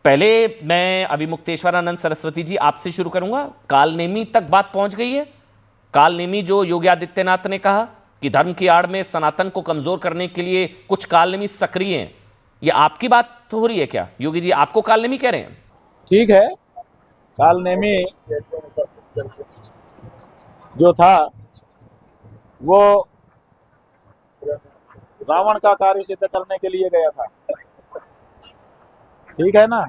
पहले मैं अभिमुक्तेश्वरानंद सरस्वती जी आपसे शुरू करूंगा। कालनेमी तक बात पहुंच गई है। कालनेमी जो योगी आदित्यनाथ ने कहा कि धर्म की आड़ में सनातन को कमजोर करने के लिए कुछ कालनेमी सक्रिय हैं, ये आपकी बात हो रही है क्या? योगी जी आपको कालनेमी कह रहे हैं? ठीक है। कालनेमी जो था वो रावण का कार्य सिद्ध करने के लिए गया था, ठीक है ना।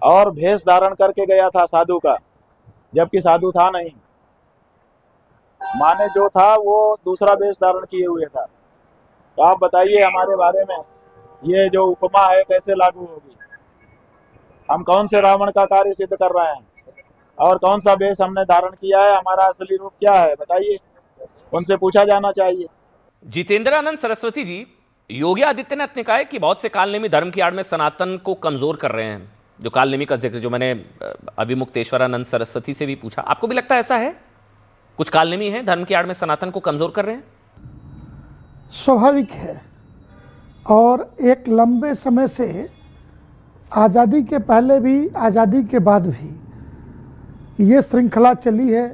और भेष धारण करके गया था साधु का, जबकि साधु था नहीं। माने जो था वो दूसरा भेष धारण किए हुए था। तो आप बताइए हमारे बारे में ये जो उपमा है कैसे लागू होगी? हम कौन से रावण का कार्य सिद्ध कर रहे हैं और कौन सा भेष हमने धारण किया है? हमारा असली रूप क्या है बताइए, उनसे पूछा जाना चाहिए। जितेंद्रानंद सरस्वती जी, योगी आदित्यनाथ ने कहा है कि बहुत से कालनेमी धर्म की आड़ में सनातन को कमजोर कर रहे हैं। जो कालनेमी का जिक्र जो मैंने अभिमुक्तेश्वरानंद सरस्वती से भी पूछा, आपको भी लगता है ऐसा है? कुछ कालनेमी हैं धर्म की आड़ में सनातन को कमजोर कर रहे हैं? स्वाभाविक है। और एक लंबे समय से, आज़ादी के पहले भी आज़ादी के बाद भी ये श्रृंखला चली है।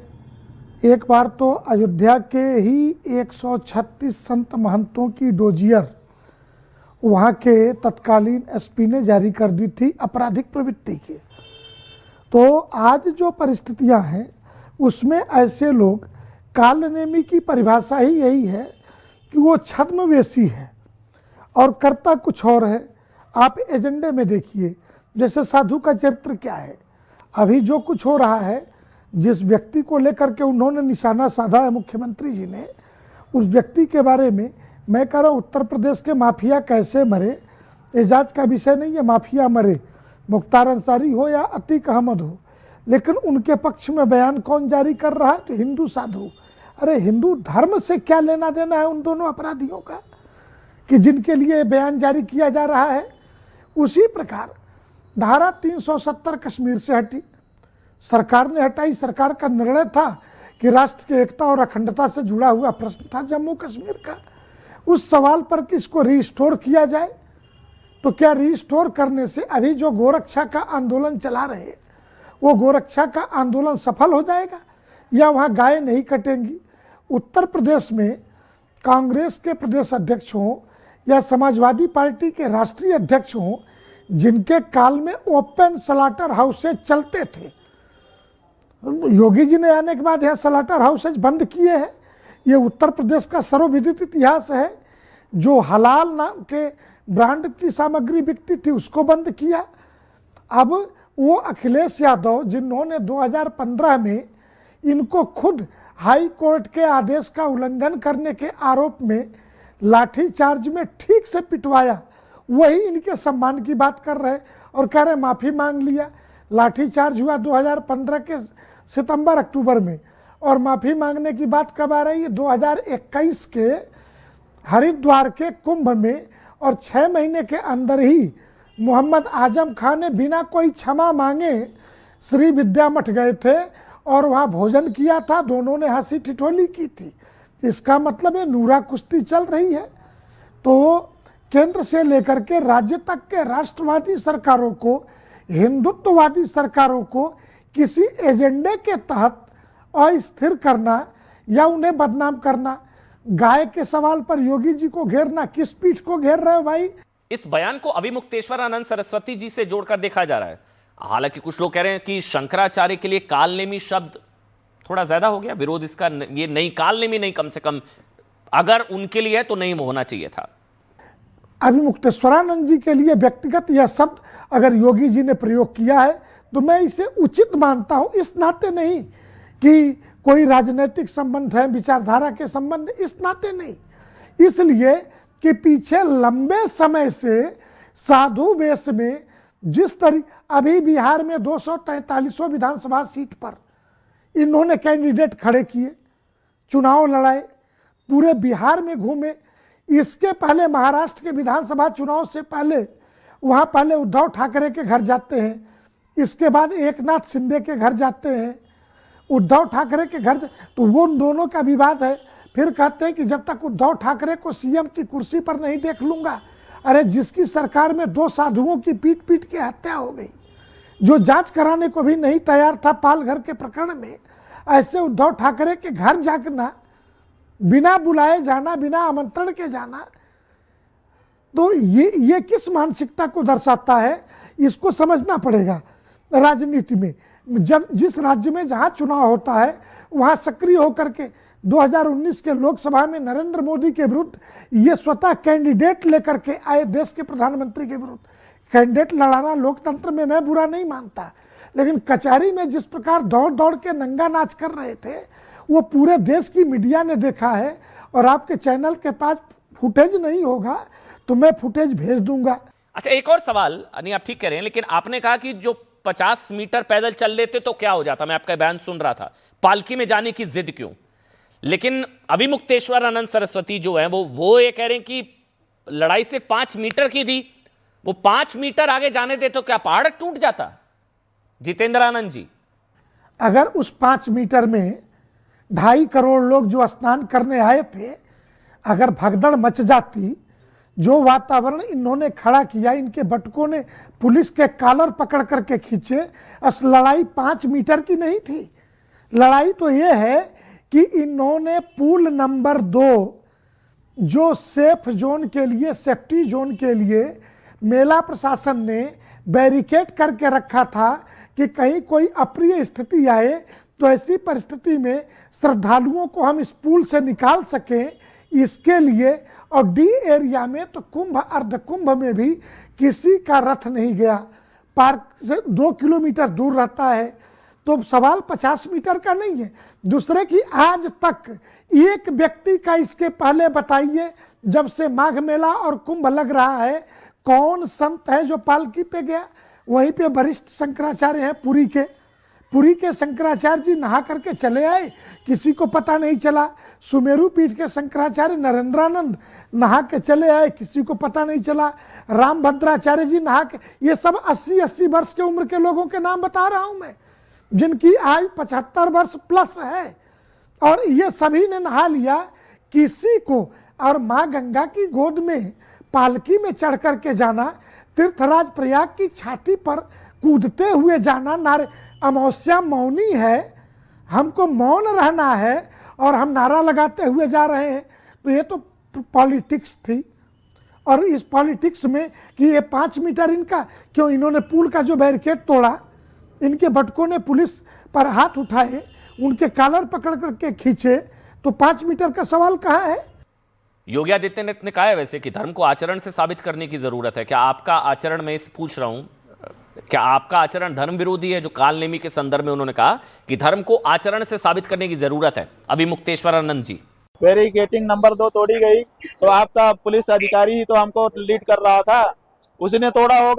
एक बार तो अयोध्या के ही 136 संत महंतों की डोजियर वहाँ के तत्कालीन एसपी ने जारी कर दी थी आपराधिक प्रवृत्ति की। तो आज जो परिस्थितियाँ हैं उसमें ऐसे लोग, कालनेमी की परिभाषा ही यही है कि वो छद्मवेशी है और करता कुछ और है। आप एजेंडे में देखिए, जैसे साधु का चरित्र क्या है। अभी जो कुछ हो रहा है, जिस व्यक्ति को लेकर के उन्होंने निशाना साधा है मुख्यमंत्री जी ने, उस व्यक्ति के बारे में मैं कह रहा हूँ उत्तर प्रदेश के माफिया कैसे मरे, एजाज का विषय नहीं है। माफिया मरे, मुख्तार अंसारी हो या अतीक अहमद हो, लेकिन उनके पक्ष में बयान कौन जारी कर रहा है? तो हिंदू साधु। अरे हिंदू धर्म से क्या लेना देना है उन दोनों अपराधियों का कि जिनके लिए बयान जारी किया जा रहा है? उसी प्रकार धारा 370 कश्मीर से हटी, सरकार ने हटाई। सरकार का निर्णय था कि राष्ट्र की एकता और अखंडता से जुड़ा हुआ प्रश्न था जम्मू कश्मीर का। उस सवाल पर कि इसको रीस्टोर किया जाए, तो क्या रीस्टोर करने से अभी जो गोरक्षा का आंदोलन चला रहे हैं वो गोरक्षा का आंदोलन सफल हो जाएगा या वहाँ गाय नहीं कटेंगी? उत्तर प्रदेश में कांग्रेस के प्रदेश अध्यक्ष हों या समाजवादी पार्टी के राष्ट्रीय अध्यक्ष हों, जिनके काल में ओपन स्लाटर हाउसेज चलते थे, योगी जी ने आने के बाद यहाँ स्लाटर हाउसेज बंद किए हैं। ये उत्तर प्रदेश का सर्वविदित इतिहास है। जो हलाल नाम के ब्रांड की सामग्री बिकती थी उसको बंद किया। अब वो अखिलेश यादव, जिन्होंने 2015 में इनको खुद हाई कोर्ट के आदेश का उल्लंघन करने के आरोप में लाठी चार्ज में ठीक से पिटवाया, वही इनके सम्मान की बात कर रहे और कह रहे माफ़ी मांग लिया। लाठी चार्ज हुआ 2015 के सितंबर अक्टूबर में, और माफ़ी मांगने की बात कब आ रही है? 2021 के हरिद्वार के कुंभ में। और 6 महीने के अंदर ही मोहम्मद आजम खान ने बिना कोई क्षमा मांगे श्री विद्या मठ गए थे और वहाँ भोजन किया था। दोनों ने हंसी ठिठोली की थी। इसका मतलब है नूरा कुश्ती चल रही है। तो केंद्र से लेकर के राज्य तक के राष्ट्रवादी सरकारों को, हिंदुत्ववादी सरकारों को किसी एजेंडे के तहत अस्थिर करना या उन्हें बदनाम करना। गाय के सवाल पर योगी जी को घेरना, किस पीठ को घेर रहे हो भाई? इस बयान को अभिमुक्तेश्वरानंद सरस्वती जी से जोड़कर देखा जा रहा है। हालांकि कुछ लोग कह रहे हैं कि शंकराचार्य के लिए कालनेमी शब्द थोड़ा ज्यादा हो गया, विरोध इसका ये नहीं, कालनेमी नहीं, कम से कम अगर उनके लिए है तो नहीं होना चाहिए था। अभिमुक्तेश्वरानंद जी के लिए व्यक्तिगत यह शब्द अगर योगी जी ने प्रयोग किया है तो मैं इसे उचित मानता हूं। इस नाते नहीं कि कोई राजनीतिक संबंध है, विचारधारा के संबंध, इस नाते नहीं। इसलिए कि पीछे लंबे समय से साधु वेश में जिस तरह अभी बिहार में 243 विधानसभा सीट पर इन्होंने कैंडिडेट खड़े किए, चुनाव लड़ाए, पूरे बिहार में घूमे। इसके पहले महाराष्ट्र के विधानसभा चुनाव से पहले वहाँ पहले उद्धव ठाकरे के घर जाते हैं, इसके बाद एकनाथ शिंदे के घर जाते हैं। उद्धव ठाकरे के घर तो वो दोनों का विवाद है। फिर कहते हैं कि जब तक उद्धव ठाकरे को सीएम की कुर्सी पर नहीं देख लूंगा अरे जिसकी सरकार में 2 साधुओं की पीट पीट के हत्या हो गई, जो जांच कराने को भी नहीं तैयार था पालघर के प्रकरण में, ऐसे उद्धव ठाकरे के घर जाना, बिना बुलाए जाना, बिना आमंत्रण के जाना, तो ये किस मानसिकता को दर्शाता है, इसको समझना पड़ेगा। राजनीति में जब जिस राज्य में जहां चुनाव होता है वहां सक्रिय होकर के 2019 के लोकसभा में नरेंद्र मोदी के विरुद्ध ये स्वतः कैंडिडेट लेकर के आए, देश के प्रधानमंत्री के विरुद्ध कैंडिडेट लड़ाना लोकतंत्र में मैं बुरा नहीं मानता, लेकिन कचहरी में जिस प्रकार दौड़ दौड़ के नंगा नाच कर रहे थे वो पूरे देश की मीडिया ने देखा है। और आपके चैनल के पास फुटेज नहीं होगा तो मैं फुटेज भेज दूंगा। अच्छा, एक और सवाल, नहीं आप ठीक कह रहे हैं, लेकिन आपने कहा कि जो 50 मीटर पैदल चल लेते तो क्या हो जाता, मैं आपका बयान सुन रहा था, पालकी में जाने की जिद क्यों? लेकिन अभिमुक्तेश्वरानंद सरस्वती जो है वो ये कह रहे हैं कि लड़ाई से 5 मीटर की थी, वो 5 मीटर आगे जाने दे तो क्या पहाड़ टूट जाता? जितेंद्र आनंद जी, अगर उस 5 मीटर में 2.5 करोड़ लोग जो स्नान करने आए थे, अगर भगदड़ मच जाती, जो वातावरण इन्होंने खड़ा किया, इनके बटकों ने पुलिस के कॉलर पकड़ करके खींचे, अस लड़ाई 5 मीटर की नहीं थी। लड़ाई तो यह है कि इन्होंने पुल नंबर 2 जो सेफ जोन के लिए, सेफ्टी जोन के लिए मेला प्रशासन ने बैरिकेड करके रखा था कि कहीं कोई अप्रिय स्थिति आए तो ऐसी परिस्थिति में श्रद्धालुओं को हम इस पुल से निकाल सकें, इसके लिए। और डी एरिया में तो कुंभ अर्ध कुंभ में भी किसी का रथ नहीं गया, पार्क से 2 किलोमीटर दूर रहता है, तो सवाल 50 मीटर का नहीं है। दूसरे की आज तक एक व्यक्ति का इसके पहले बताइए, जब से माघ मेला और कुंभ लग रहा है, कौन संत है जो पालकी पे गया? वहीं पे वरिष्ठ शंकराचार्य हैं पुरी के शंकराचार्य जी नहा करके चले आए, किसी को पता नहीं चला। सुमेरु पीठ के शंकराचार्य नरेंद्रानंद नहा के चले आए, किसी को पता नहीं चला। रामभद्राचार्य जी नहा के, ये सब 80-80 वर्ष के उम्र के लोगों के नाम बता रहा हूं मैं, जिनकी आयु 75 वर्ष प्लस है, और ये सभी ने नहा लिया। किसी को, और माँ गंगा की गोद में पालकी में चढ़ करके जाना, तीर्थराज प्रयाग की छाती पर कूदते हुए जाना, नारे अमावस्या मौनी है, हमको मौन रहना है और हम नारा लगाते हुए जा रहे हैं, तो ये तो पॉलिटिक्स थी। और इस पॉलिटिक्स में कि ये 5 मीटर इनका क्यों, इन्होंने पुल का जो बैरिकेड तोड़ा, इनके बटकों ने पुलिस पर हाथ उठाए, उनके कॉलर पकड़ करके खींचे, तो 5 मीटर का सवाल कहाँ है? योगी आदित्यनाथ ने कहा है वैसे कि धर्म को आचरण से साबित करने की जरूरत है। क्या आपका आचरण, मैं इस पूछ रहा हूं, क्या आपका आचरण धर्म विरोधी है? जो काल नेमी के संदर्भ में उन्होंने कहा कि धर्म को आचरण से साबित करने की जरूरत है। अभिमुक्तेश्वरानंद जी, बैरिकेडिंग नंबर 2 तोड़ी गई तो आपका पुलिस अधिकारी ही तो हमको लीड कर रहा था, उसने तोड़ा होगा।